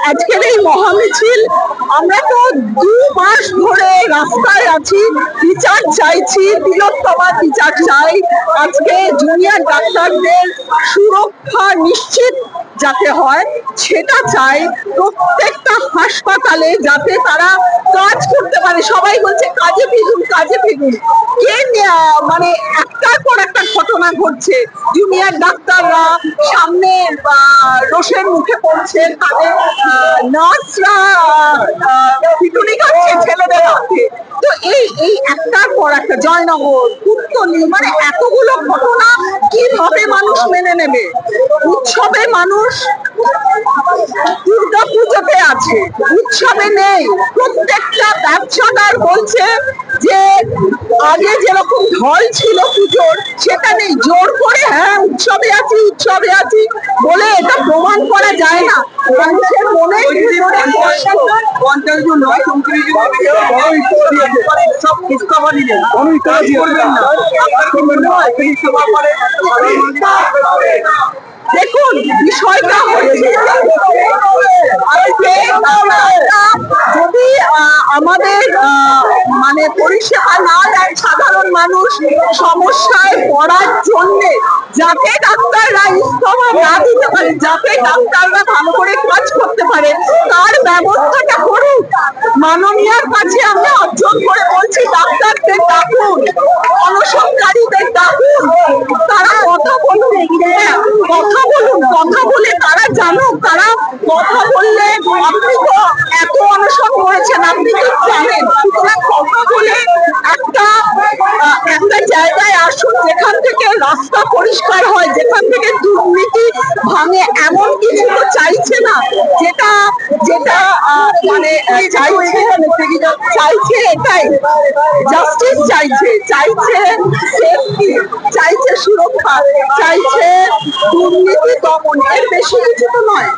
আজকের এই মহামিছিল আমরা তো 2 মাস ধরে রাস্তায় আছি, বিচার চাইছি, তিলোত্তমার বিচার চাই। আজকে জুনিয়র ডাক্তারদের সুরক্ষা নিশ্চিত যাতে হয় সেটা চাই, প্রত্যেকটা হাসপাতালে যাতে তারা কাজ করতে পারে। সবাই বলছে কাজে ফিরুন, কাজে ফিরুন, কে মানে একটার পর একটা ঘটনা ঘটছে। জুনিয়র ডাক্তাররা সামনে রোষের মুখে পড়ছে, তাদের নার্সরা পিটুনি খাচ্ছে ছেলেদের হাতে। তো এই একটার পর একটা জয়নগর, পুত্তলি, মানে এতগুলো ঘটনা কিভাবে মানুষ মেনে নেবে? উৎসবে মানুষ দুর্গা পুজোতে আছে, উৎসবে নেই। প্রত্যেকটা ব্যবসাদার বলছে যে আগে যেরকম ঢল ছিল পুজোর সেটা নেই। জোর করে হ্যাঁ উৎসবে আছি উৎসবে আছি বলে এটা প্রমাণ করা যায় না। মানুষের মনে দেখুন বিষয়টা হচ্ছে যদি আমাদের মানে পরিষেবা না দেয় সাধারণ মানুষ সমস্যায় পড়ার জন্য, যাতে ডাক্তাররা ইস্তফা না দিতে পারে, যাতে ডাক্তাররা ভালো করে কাজ করতে পারে তার ব্যবস্থাটা করুক। মাননীয়ার কাছে আমরা অর্জন করে বলছি ডাক্তারদের ডাকুন, অনশনকারীদের ডাকুন, তারা কথা বলুন, কথা বলুন, কথা বলে তারা জানুক। তারা কথা বললে, আপনি তো এত অনশন করেছেন, আপনি তো জানেন, সুতরাং কথা বলে একটা জায়গায় আসুন যেখান থেকে রাস্তা পরিষ্কার হয়, যেখান থেকে দুর্নীতি ভাঙে। এমন কিছু তো চাইছে না যেটা যেটা মানে চাইছে এটাই, জাস্টিস চাইছে, চাইছে সেফটি, চাইছে সুরক্ষা, চাইছে দুর্নীতি দমন। এর বেশি কিছু তো নয়।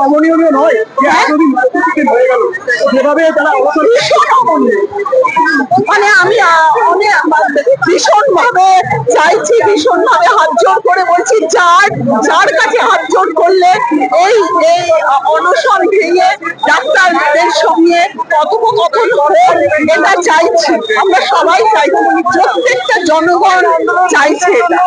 অমনীয় নয় যেভাবে তারা ভীষণ অমনীয়, মানে আমি ভীষণ ভাবে চাইছি, ভীষণ ভাবে হাত জোর করে বলছি, যার কাছে হাত জোর করলে এই অনশন ভেঙে ডাক্তারদের সঙ্গে কথোপকথন হোক, এটা চাইছি। আমরা সবাই চাইছি, প্রত্যেকটা জনগণ চাইছে এটা।